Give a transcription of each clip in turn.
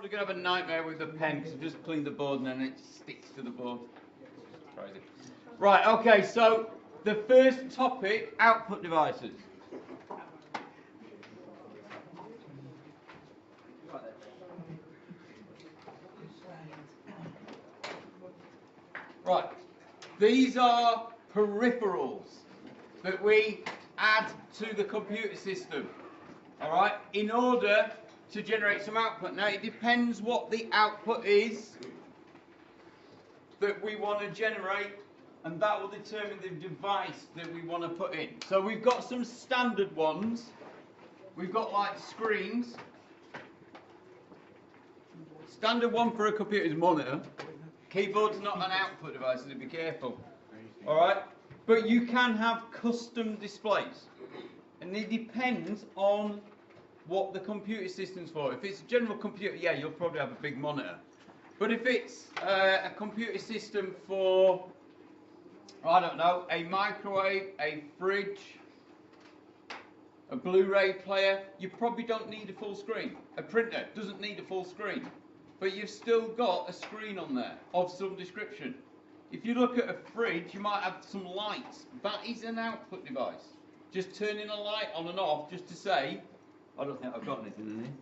probably going to have a nightmare with the pen because I've just cleaned the board and then it sticks to the board. Crazy. Right, okay, so the first topic, output devices. Right, these are peripherals that we add to the computer system, all right, in order to generate some output. Now, it depends what the output is that we want to generate, and that will determine the device that we want to put in. So we've got some standard ones. We've got like screens. Standard one for a computer is monitor. Keyboard's not an output device, so be careful. Alright? But you can have custom displays. And it depends on what the computer system's for. If it's a general computer, yeah, you'll probably have a big monitor. But if it's a computer system for, I don't know, a microwave, a fridge, a Blu-ray player, you probably don't need a full screen. A printer doesn't need a full screen. But you've still got a screen on there of some description. If you look at a fridge, you might have some lights. That is an output device. Just turning a light on and off just to say, I don't think I've got anything in here.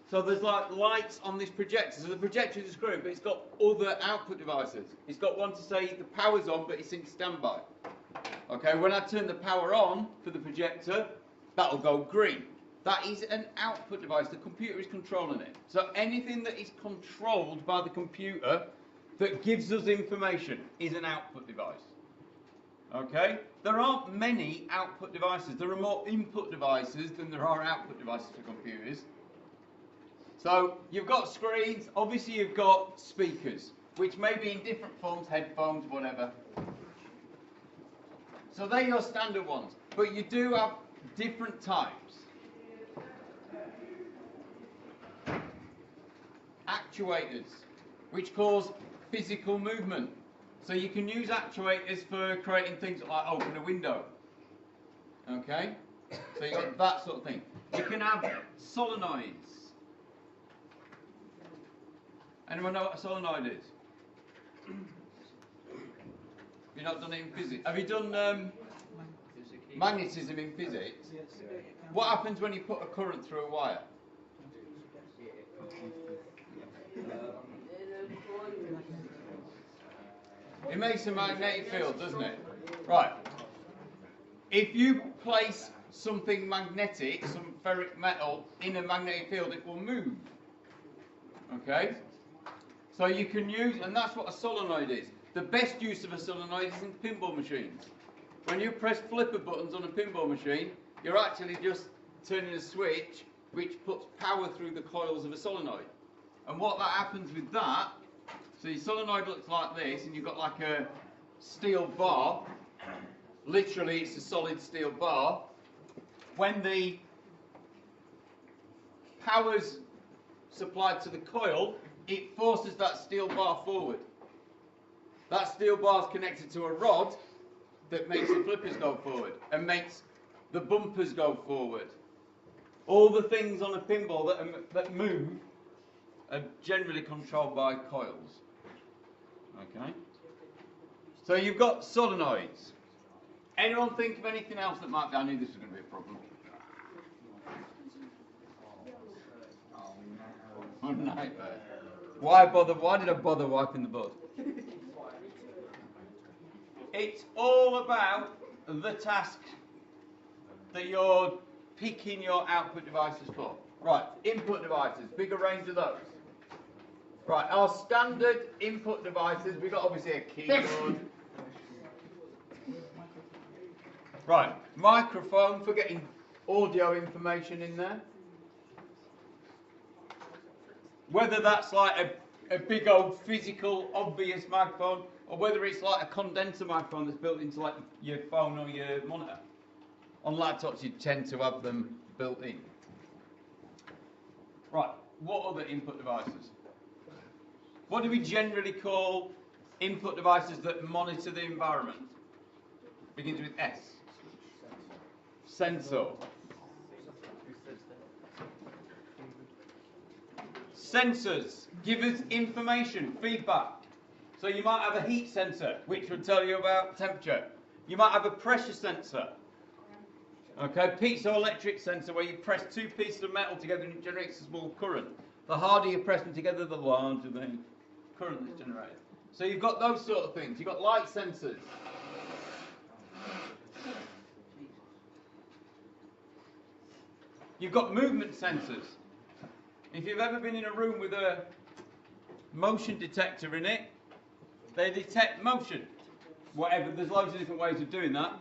So there's like lights on this projector. So the projector is a screen, but it's got other output devices. It's got one to say the power's on, but it's in standby. Okay, when I turn the power on for the projector, that'll go green. That is an output device. The computer is controlling it. So anything that is controlled by the computer that gives us information is an output device. Okay? There aren't many output devices. There are more input devices than there are output devices for computers. So you've got screens. Obviously you've got speakers, which may be in different forms, headphones, whatever. So they're your standard ones. But you do have different types. Actuators, which cause physical movement. So you can use actuators for creating things like open a window. Okay? So you've got that sort of thing. You can have solenoids. Anyone know what a solenoid is? You've not done it in physics. Have you done magnetism in physics? What happens when you put a current through a wire? It makes a magnetic field, doesn't it? Right. If you place something magnetic, some ferric metal, in a magnetic field, it will move. Okay? So you can use, and that's what a solenoid is. The best use of a solenoid is in pinball machines. When you press flipper buttons on a pinball machine, you're actually just turning a switch which puts power through the coils of a solenoid. And what that happens with that, so your solenoid looks like this, and you've got like a steel bar. Literally, it's a solid steel bar. When the power's supplied to the coil, it forces that steel bar forward. That steel bar is connected to a rod that makes the flippers go forward and makes the bumpers go forward. All the things on a pinball that move are generally controlled by coils. Okay? So you've got solenoids. Anyone think of anything else that might be? I knew this was going to be a problem. Oh, nightmare. Why bother? Why did I bother wiping the board? It's all about the task that you're picking your output devices for. Right, input devices, bigger range of those. Right, our standard input devices, we've got obviously a keyboard. Right, microphone for getting audio information in there. Whether that's like a big old physical obvious microphone, or whether it's like a condenser microphone that's built into like your phone or your monitor. On laptops you tend to have them built in. Right, what other input devices? What do we generally call input devices that monitor the environment? Begins with S. Sensor. Sensors give us information, feedback. So you might have a heat sensor, which will tell you about temperature. You might have a pressure sensor. Okay, piezoelectric sensor, where you press two pieces of metal together and it generates a small current. The harder you press them together, the larger the current that's generated. So you've got those sort of things. You've got light sensors. You've got movement sensors. If you've ever been in a room with a motion detector in it, they detect motion. Whatever, there's loads of different ways of doing that.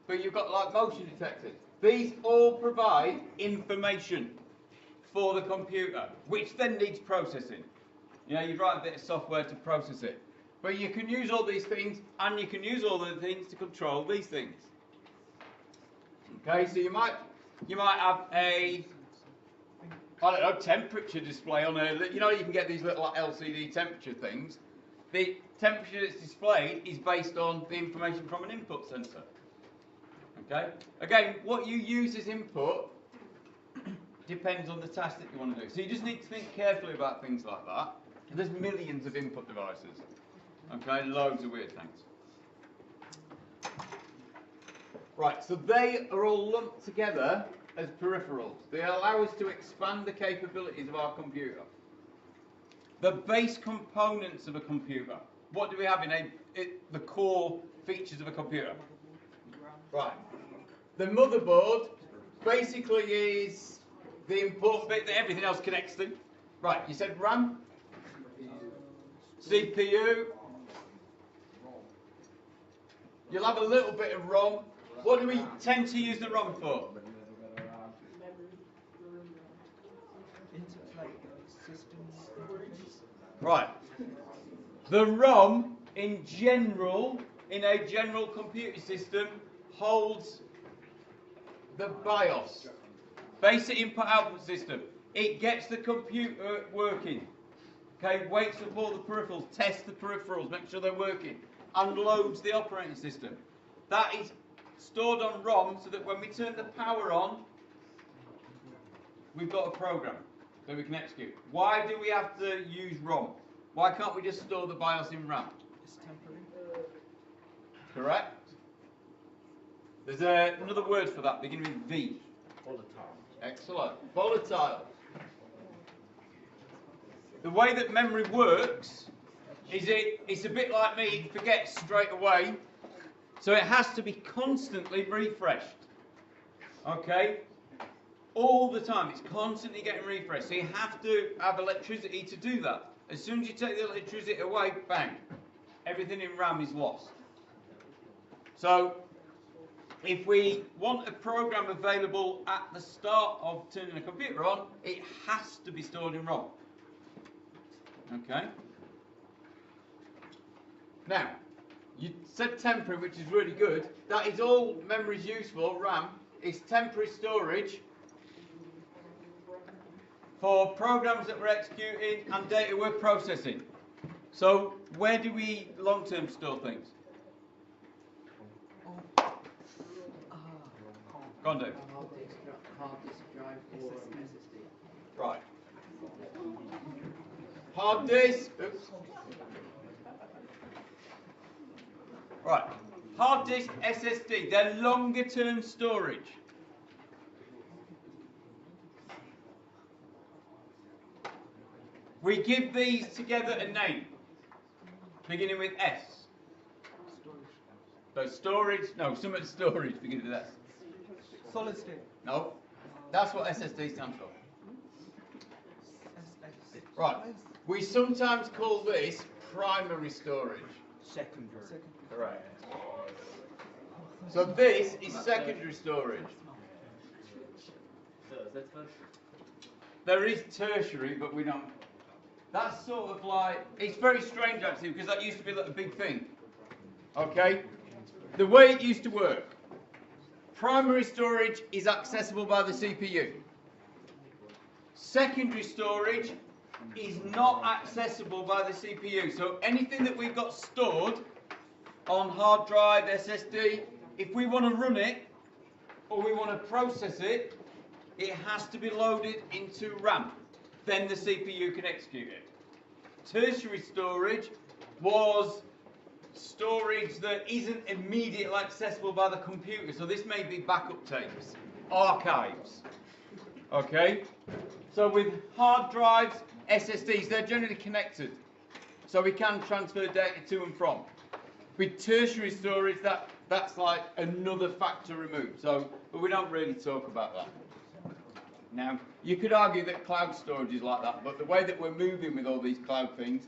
But you've got like motion detectors. These all provide information for the computer, which then needs processing. You know, you write a bit of software to process it. But you can use all these things, and you can use all the things to control these things. Okay, so you might have a, I don't know, temperature display on a, you know, you can get these little like, LCD temperature things. The temperature that's displayed is based on the information from an input sensor. Okay? Again, what you use as input depends on the task that you want to do. So you just need to think carefully about things like that. There's millions of input devices. Okay, loads of weird things. Right, so they are all lumped together as peripherals. They allow us to expand the capabilities of our computer. The base components of a computer. What do we have in the core features of a computer? Right. The motherboard basically is the important bit that everything else connects to. Right, you said RAM, CPU. You'll have a little bit of ROM. What do we tend to use the ROM for? Right. The ROM, in general, in a general computer system, holds the BIOS, basic input-output system. It gets the computer working. Okay, wakes up all the peripherals, tests the peripherals, makes sure they're working, and loads the operating system. That is stored on ROM so that when we turn the power on, we've got a program that we can execute. Why do we have to use ROM? Why can't we just store the BIOS in RAM? It's temporary. Correct. There's another word for that, beginning with V. Volatile. Excellent. Volatile. The way that memory works is it's a bit like me, it forgets straight away. So it has to be constantly refreshed. Okay? All the time. It's constantly getting refreshed. So you have to have electricity to do that. As soon as you take the electricity away, bang. Everything in RAM is lost. So if we want a program available at the start of turning a computer on, it has to be stored in ROM. Okay? Now, you said temporary, which is really good. That is all memory's useful, RAM. It's temporary storage for programs that we're executing and data we're processing. So, where do we long-term store things? Go on, Dave. Hard disk drive or SSD. Right. Hard disk. Oops. Right. Hard disk, SSD. They're longer term storage. We give these together a name, beginning with S. So storage. No, some of the storage beginning with S. Solid state. No, that's what SSD stands for. Right. We sometimes call this primary storage. Secondary. Correct. So this is secondary storage. So is that tertiary? There is tertiary, but we don't. That's sort of like, it's very strange actually, because that used to be like a big thing. Okay? The way it used to work, primary storage is accessible by the CPU. Secondary storage is not accessible by the CPU. So anything that we've got stored on hard drive, SSD, if we want to run it, or we want to process it, it has to be loaded into RAM. then the CPU can execute it. Tertiary storage was storage that isn't immediately accessible by the computer. So this may be backup tapes, archives. Okay? So with hard drives, SSDs, they're generally connected. So we can transfer data to and from. With tertiary storage, that's like another factor removed. So, but we don't really talk about that. Now, you could argue that cloud storage is like that, but the way that we're moving with all these cloud things,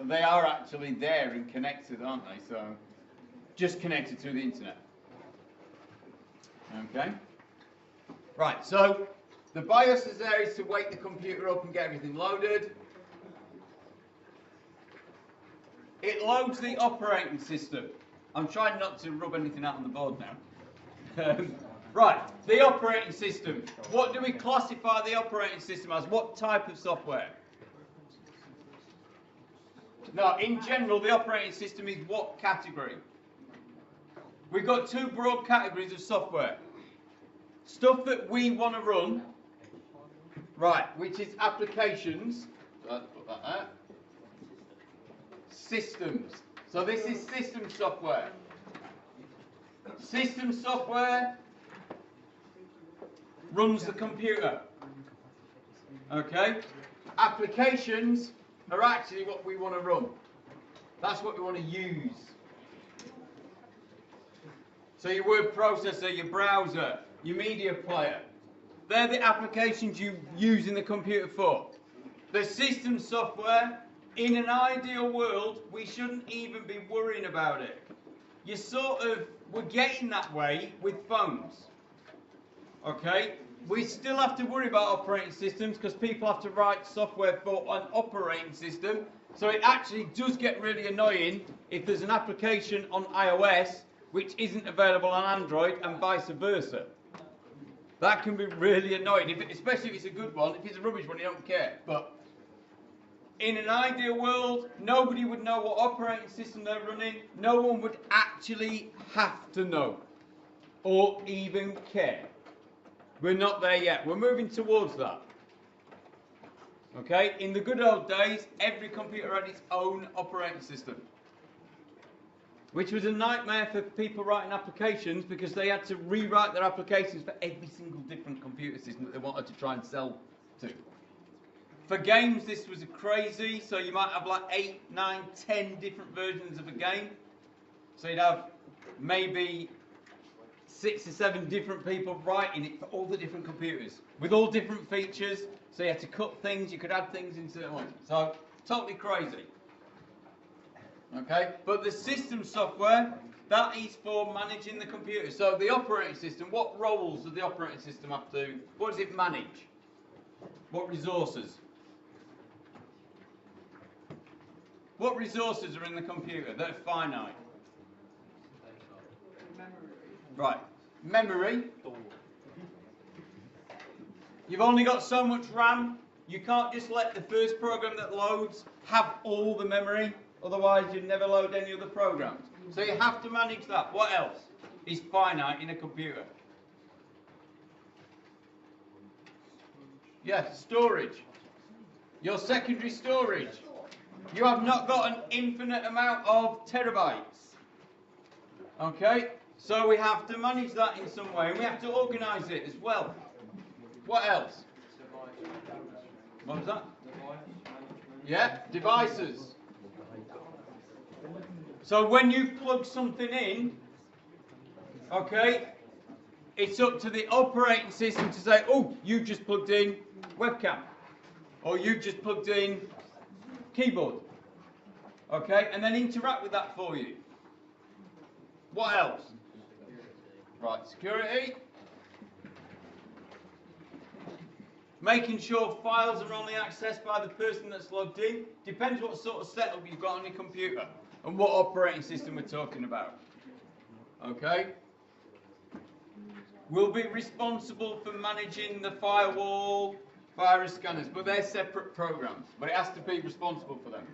they are actually there and connected, aren't they? So, just connected through the internet. Okay? Right, so the BIOS is there is to wake the computer up and get everything loaded. It loads the operating system. I'm trying not to rub anything out on the board now. Right, the operating system. What do we classify the operating system as? What type of software? Now, in general, the operating system is what category? We've got two broad categories of software. Stuff that we want to run, right, which is applications. So let's put that there. Systems. So this is system software. System software runs the computer. Okay? Applications are actually what we want to run. That's what we want to use. So your word processor, your browser, your media player, they're the applications you use in the computer for. The system software, in an ideal world, we shouldn't even be worrying about it. We're getting that way with phones. Okay? We still have to worry about operating systems because people have to write software for an operating system. So it actually does get really annoying if there's an application on iOS which isn't available on Android and vice versa. That can be really annoying, especially if it's a good one. If it's a rubbish one, you don't care. But in an ideal world, nobody would know what operating system they're running. No one would actually have to know or even care. We're not there yet. We're moving towards that. Okay? In the good old days, every computer had its own operating system, which was a nightmare for people writing applications because they had to rewrite their applications for every single different computer system that they wanted to try and sell to. For games, this was crazy, so you might have like 8, 9, 10 different versions of a game. So you'd have maybe 6 or 7 different people writing it for all the different computers, with all different features, so you had to cut things, you could add things into it. So, totally crazy. Okay, but the system software, that is for managing the computer. So the operating system, what roles does the operating system have to, what does it manage? What resources? What resources are in the computer that are finite? Right, memory. You've only got so much RAM. You can't just let the first program that loads have all the memory. Otherwise, you'd never load any other programs. So you have to manage that. What else is finite in a computer? Yes, storage. Your secondary storage. You have not got an infinite amount of terabytes. Okay? So we have to manage that in some way, and we have to organise it as well. What else? What was that? Yeah, devices. So when you plug something in, okay, it's up to the operating system to say, oh, you just plugged in webcam, or you just plugged in keyboard, okay, and then interact with that for you. What else? Right, security. Making sure files are only accessed by the person that's logged in. Depends what sort of setup you've got on your computer and what operating system we're talking about. Okay? We'll be responsible for managing the firewall, virus scanners, but they're separate programs. But it has to be responsible for them.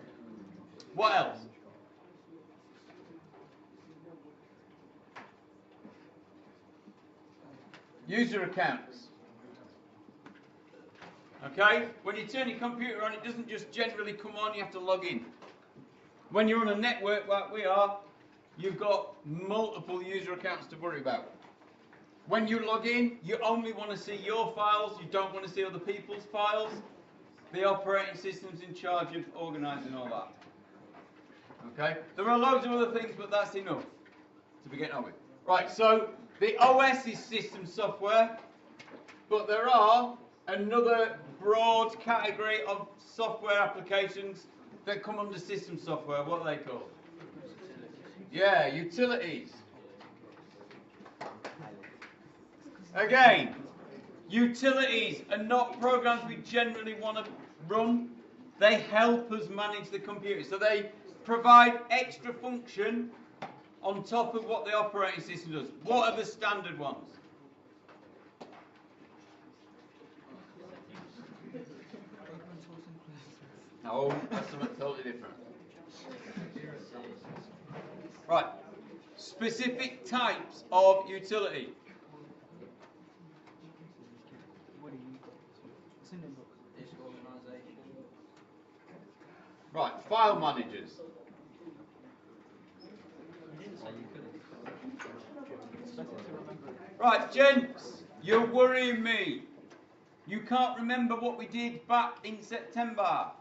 What else? User accounts. Okay? When you turn your computer on, it doesn't just generally come on, you have to log in. When you're on a network like we are, you've got multiple user accounts to worry about. When you log in, you only want to see your files, you don't want to see other people's files. The operating system's in charge of organising all that. Okay? There are loads of other things, but that's enough to begin with. Right, so the OS is system software, but there are another broad category of software applications that come under system software. What are they called? Yeah, utilities. Again, utilities are not programs we generally want to run. They help us manage the computer. So they provide extra function on top of what the operating system does. What are the standard ones? No, that's something totally different. Right. Specific types of utility. Right, file managers. Right, gents, you're worrying me. You can't remember what we did back in September.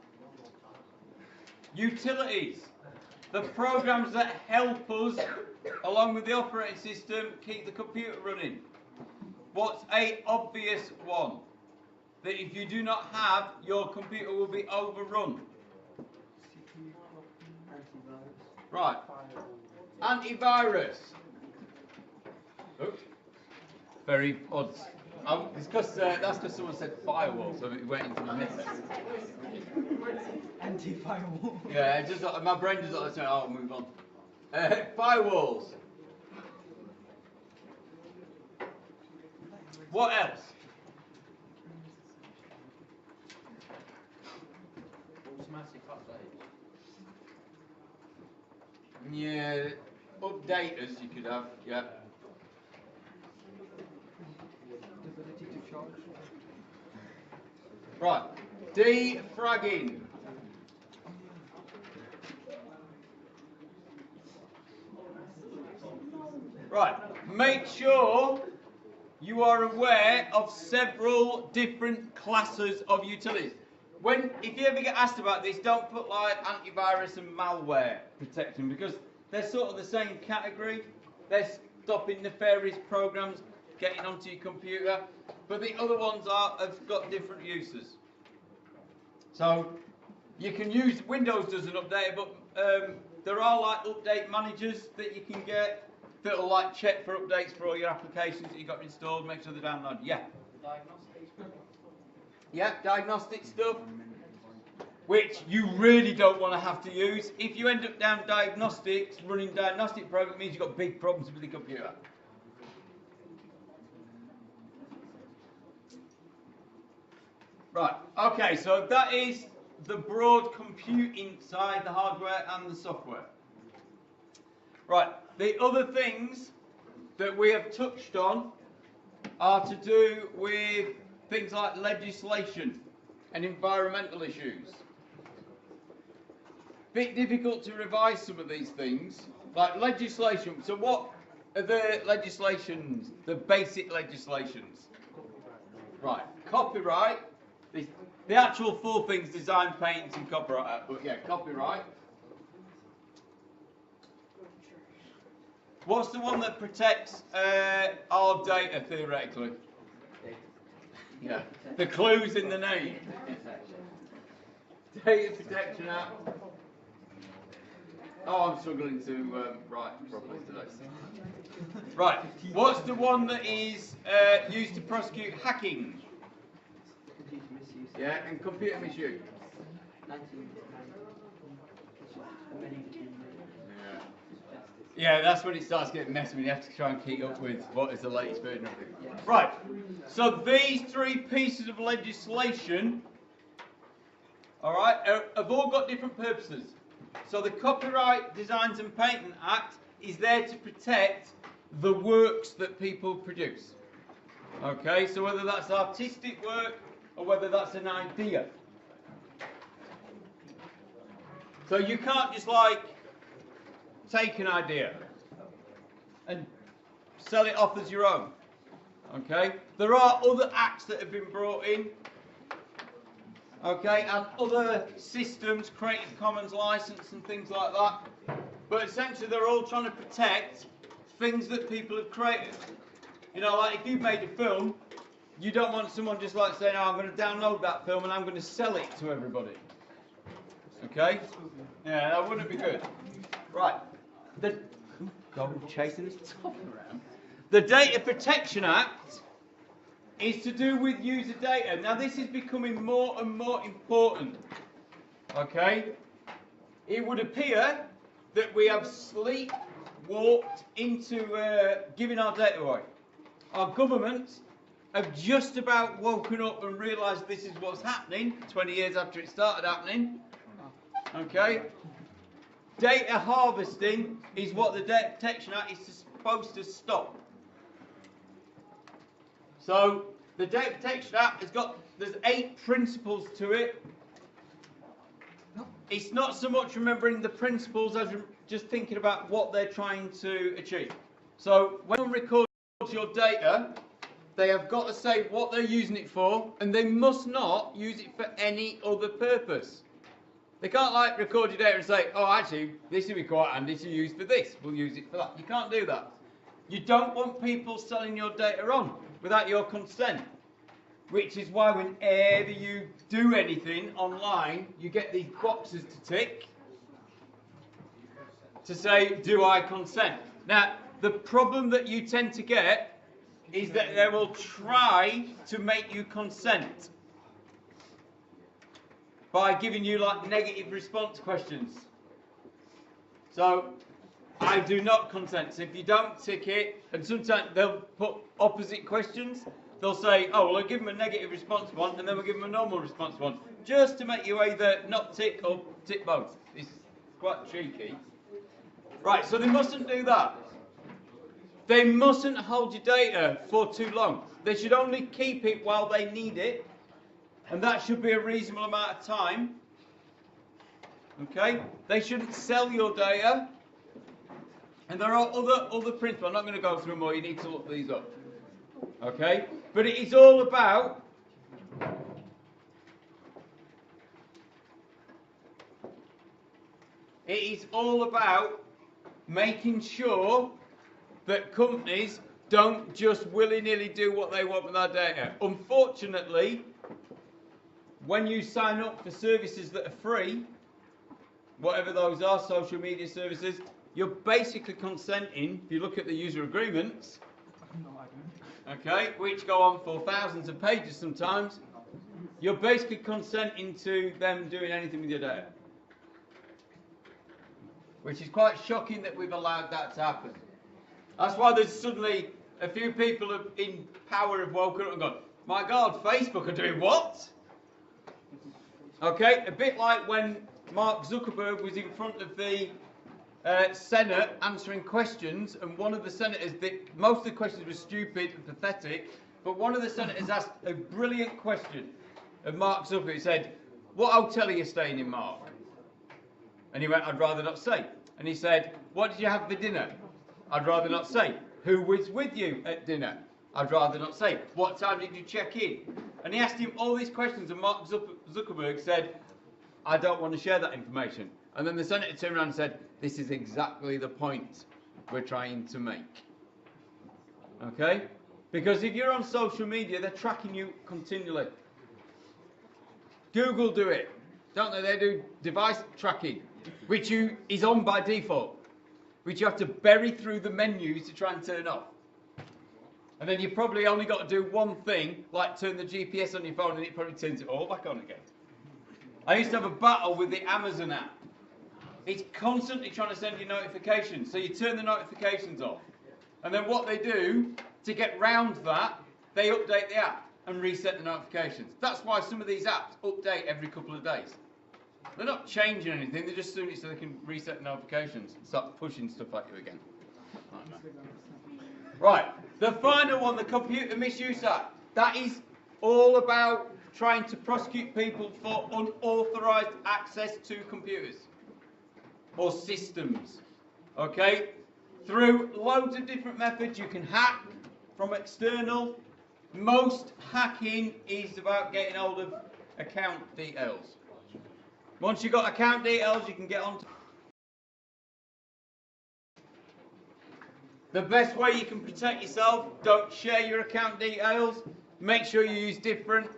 Utilities. The programs that help us, along with the operating system, keep the computer running. What's an obvious one? That if you do not have, your computer will be overrun. Right. Antivirus. Oops. Very odd. It's because that's because someone said firewall, so it went into my head. Anti-firewall. Yeah, it just my brain just like, oh, move on. Firewalls. What else? Automatic updates. Yeah, updaters you could have, yeah. The ability to charge. Right, defragging. Right, make sure you are aware of several different classes of utilities. If you ever get asked about this, don't put like antivirus and malware protection because they're sort of the same category. They're stopping nefarious programs getting onto your computer, but the other ones have got different uses. So you can use Windows doesn't update, but there are like update managers that you can get that'll like check for updates for all your applications that you got installed, make sure they're downloaded. Yeah. Yeah, diagnostic stuff, which you really don't want to have to use. If you end up down diagnostics, running diagnostic program means you've got big problems with the computer. Right, okay, so that is the broad computing side, the hardware and the software. Right, the other things that we have touched on are to do with things like legislation and environmental issues. Bit difficult to revise some of these things, like legislation. So what are the legislations, the basic legislations? Right, copyright, the actual full things, design, patents and copyright, but yeah, copyright. What's the one that protects our data, theoretically? Yeah, the clues in the name. Data Protection Act. Oh, I'm struggling to write properly today. Right, what's the one that is used to prosecute hacking? Yeah, and computer misuse. Yeah, that's when it starts getting messy when you have to try and keep up with what is the latest version of it. Right, so these three pieces of legislation, all right, have all got different purposes. So the Copyright Designs and Patent Act is there to protect the works that people produce. Okay, so whether that's artistic work or whether that's an idea. So you can't just like take an idea and sell it off as your own. Okay? There are other acts that have been brought in. Okay, and other systems, Creative Commons license and things like that. But essentially they're all trying to protect things that people have created. You know, like if you've made a film, you don't want someone just like saying, oh, I'm going to download that film and I'm going to sell it to everybody. Okay? Yeah, that wouldn't be good. Right. Go chasing this top around. The Data Protection Act is to do with user data. Now this is becoming more and more important. Okay? It would appear that we have sleepwalked into giving our data away. Our governments have just about woken up and realised this is what's happening 20 years after it started happening. Okay? Data harvesting is what the Data Protection Act is supposed to stop. So, the Data Protection Act there's 8 principles to it. It's not so much remembering the principles as just thinking about what they're trying to achieve. So, when someone records your data, they have got to say what they're using it for, and they must not use it for any other purpose. They can't like record your data and say, oh actually, this will be quite handy to use for this, we'll use it for that. You can't do that. You don't want people selling your data on without your consent. Which is why whenever you do anything online, you get these boxes to tick to say, do I consent? Now, the problem that you tend to get is that they will try to make you consent by giving you like negative response questions. So, I do not consent. So if you don't tick it, and sometimes they'll put opposite questions. They'll say, oh, well, I'll give them a negative response one, and then we'll give them a normal response one, just to make you either not tick or tick both. It's quite cheeky. Right, so they mustn't do that. They mustn't hold your data for too long. They should only keep it while they need it, and that should be a reasonable amount of time. Okay? They shouldn't sell your data. And there are other principles. I'm not going to go through them all. You need to look these up. Okay? But it is all about making sure that companies don't just willy-nilly do what they want with our data. Unfortunately, when you sign up for services that are free, whatever those are, social media services, you're basically consenting, if you look at the user agreements, okay, which go on for thousands of pages sometimes, you're basically consenting to them doing anything with your data. Which is quite shocking that we've allowed that to happen. That's why there's suddenly a few people in power have woken up and gone, my God, Facebook are doing what? Okay, a bit like when Mark Zuckerberg was in front of the Senate answering questions, and one of the senators, most of the questions were stupid and pathetic, but one of the senators asked a brilliant question of Mark Zuckerberg. He said, what hotel are you staying in, Mark? And he went, I'd rather not say. And he said, what did you have for dinner? I'd rather not say. Who was with you at dinner? I'd rather not say. What time did you check in? And he asked him all these questions, and Mark Zuckerberg said, I don't want to share that information. And then the senator turned around and said, this is exactly the point we're trying to make. Okay? Because if you're on social media, they're tracking you continually. Google do it, don't they? They do device tracking, which is on by default, which you have to bury through the menus to try and turn off. And then you probably only got to do one thing, like turn the GPS on your phone, and it probably turns it all back on again. I used to have a battle with the Amazon app. It's constantly trying to send you notifications, so you turn the notifications off. And then what they do, to get round that, they update the app and reset the notifications. That's why some of these apps update every couple of days. They're not changing anything, they're just doing it so they can reset the notifications and start pushing stuff at you again. Right, the final one, the Computer Misuse Act. That is all about trying to prosecute people for unauthorized access to computers or systems. Okay? Through loads of different methods, you can hack from external. Most hacking is about getting hold of account details. Once you've got account details, you can get on to. The best way you can protect yourself, don't share your account details. Make sure you use different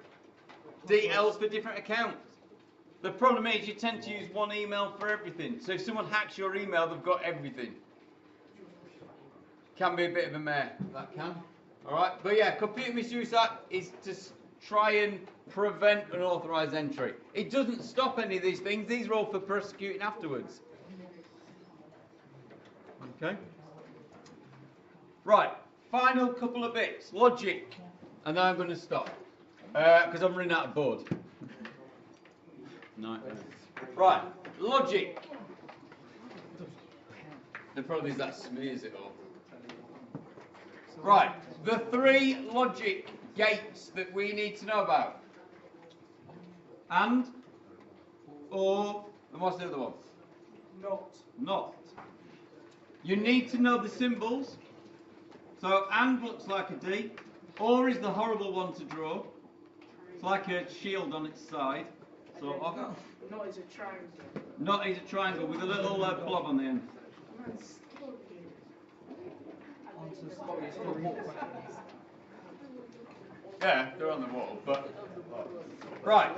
details for different accounts. The problem is you tend to use one email for everything. So if someone hacks your email, they've got everything. Can be a bit of a mare, that can. Alright, but yeah, Computer Misuse Act is to try and prevent unauthorised entry. It doesn't stop any of these things. These are all for prosecuting afterwards. Okay. Right, final couple of bits. Logic. And then I'm going to stop. Because I'm running out of board. No. Right, logic. The problem is that smears it all. Right, the three logic gates that we need to know about. And, or, and what's the other one? Not. You need to know the symbols. So, and looks like a D. Or is the horrible one to draw. It's like a shield on its side. Sort of. Not as a triangle. Not as a triangle with a little blob on the end. Yeah, they're on the wall, but right.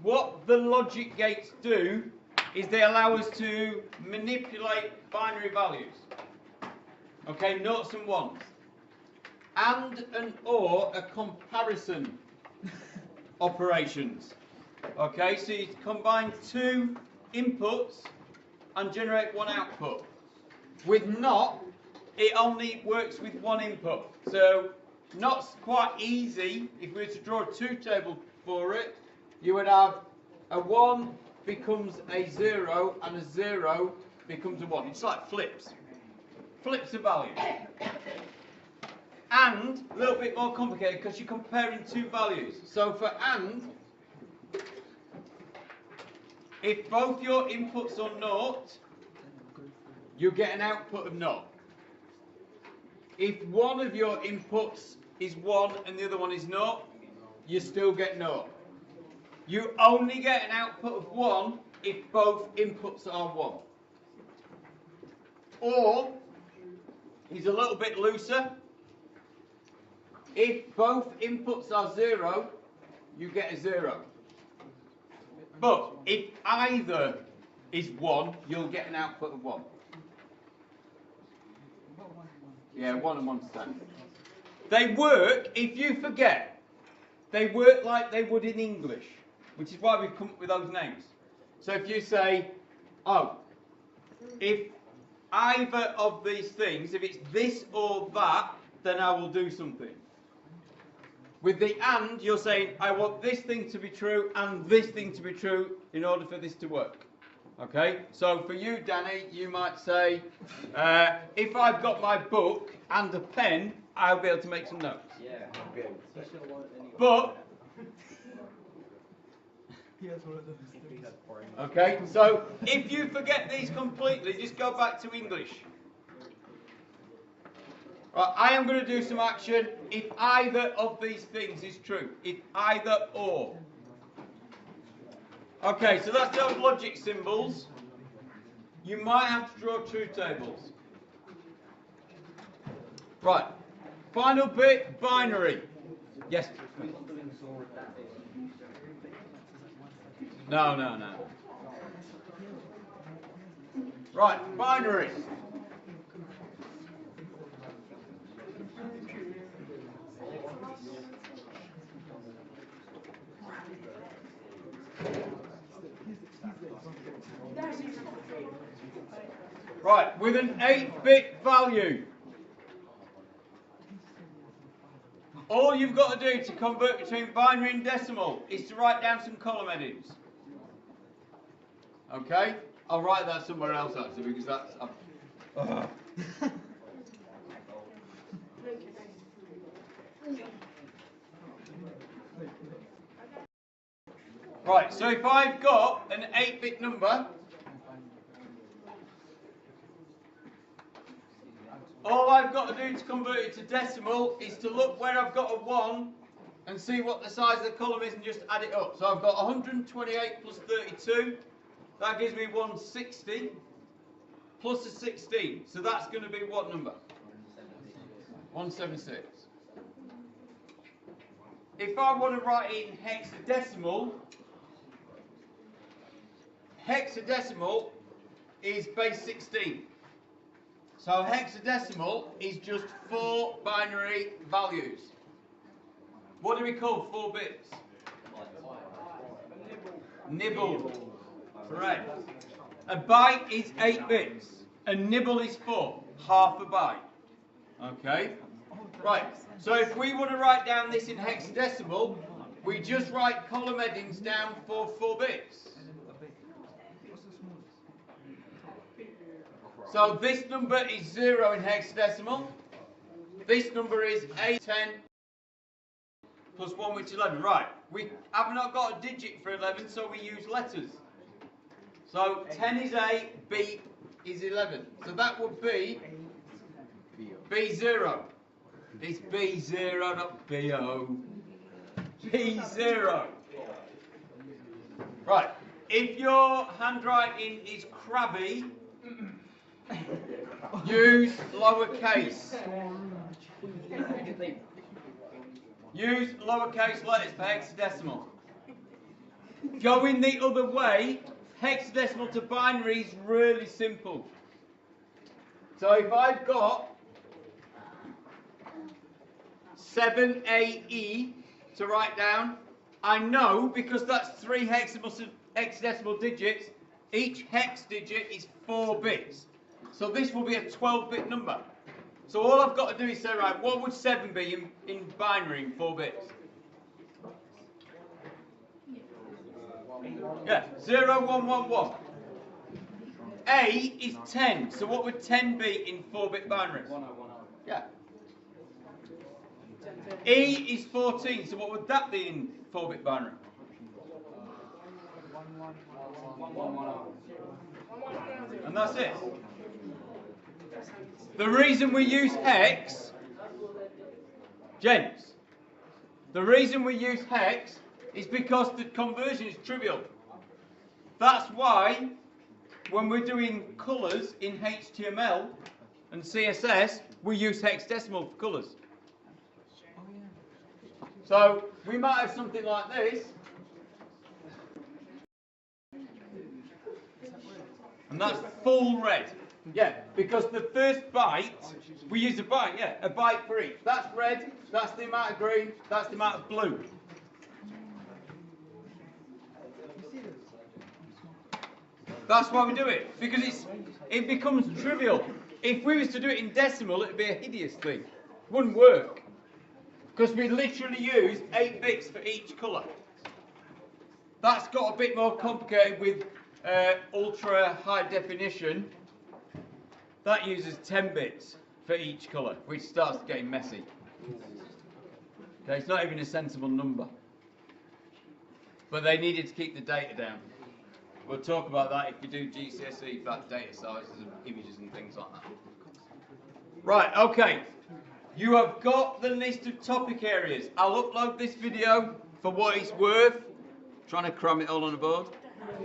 What the logic gates do is they allow us to manipulate binary values. Okay, noughts and ones. And or are comparison operations. Okay, so you combine two inputs and generate one output. With not, it only works with one input. So not's quite easy. If we were to draw a two table for it, you would have a 1 becomes a 0 and a 0 becomes a 1. It's like flips. Flips a value. And a little bit more complicated because you're comparing two values. So for and, if both your inputs are naught, you get an output of naught. If one of your inputs is 1 and the other one is naught, you still get naught. You only get an output of 1 if both inputs are 1. Or, he's a little bit looser. If both inputs are 0, you get a 0. But if either is 1, you'll get an output of 1. Yeah, 1 and 1 stand. They work, if you forget, they work like they would in English, which is why we've come up with those names. So if you say, oh, if either of these things, if it's this or that, then I will do something. With the and, you're saying, I want this thing to be true and this thing to be true in order for this to work. Okay? So for you, Danny, you might say, if I've got my book and a pen, I'll be able to make some notes. Yeah, good. But, okay, so if you forget these completely, just go back to English. Right, I am going to do some action if either of these things is true. If either or. Okay, so that's those logic symbols. You might have to draw truth tables. Right, final bit, binary. Yes? No. Right, binary. Right, with an 8-bit value. All you've got to do to convert between binary and decimal is to write down some column headings. Okay? I'll write that somewhere else actually because that's... Right, so if I've got an 8-bit number, all I've got to do to convert it to decimal is to look where I've got a 1 and see what the size of the column is and just add it up. So I've got 128 plus 32, that gives me 160 plus a 16. So that's going to be what number? 176. If I want to write it in hexadecimal, hexadecimal is base 16. So hexadecimal is just 4 binary values. What do we call 4 bits? Nibble. Correct. A byte is 8 bits. A nibble is 4. Half a byte. Okay? Right. So if we want to write down this in hexadecimal, we just write column headings down for 4 bits. So this number is 0 in hexadecimal. This number is 8, 10, plus 1, which is 11. Right, we have not got a digit for 11, so we use letters. So 10 is A, B is 11. So that would be B0. It's B0, not BO. B0. Right, if your handwriting is crabby, use lowercase. Use lowercase letters for hexadecimal. Going the other way, hexadecimal to binary is really simple. So if I've got 7AE to write down, I know because that's 3 hexadecimal digits, each hex digit is 4 bits. So this will be a 12-bit number. So all I've got to do is say, right, what would 7 be in binary in 4 bits? Yeah, 0, 1, 1, 1. A is 10, so what would 10 be in 4-bit binary? Yeah. E is 14, so what would that be in 4-bit binary? And that's it. The reason we use hex, gents, the reason we use hex is because the conversion is trivial. That's why when we're doing colours in HTML and CSS, we use hexadecimal for colours. So we might have something like this, and that's full red. Yeah, because the first byte, we use a byte, yeah, a byte for each. That's red, that's the amount of green, that's the amount of blue. That's why we do it, because it becomes trivial. If we was to do it in decimal, it'd be a hideous thing. It wouldn't work. Because we literally use 8 bits for each colour. That's got a bit more complicated with ultra high definition. That uses 10 bits for each colour, which starts getting messy. Okay, it's not even a sensible number. But they needed to keep the data down. We'll talk about that if you do GCSE, about data sizes and images and things like that. Right, okay. You have got the list of topic areas. I'll upload this video for what it's worth. Trying to cram it all on a board.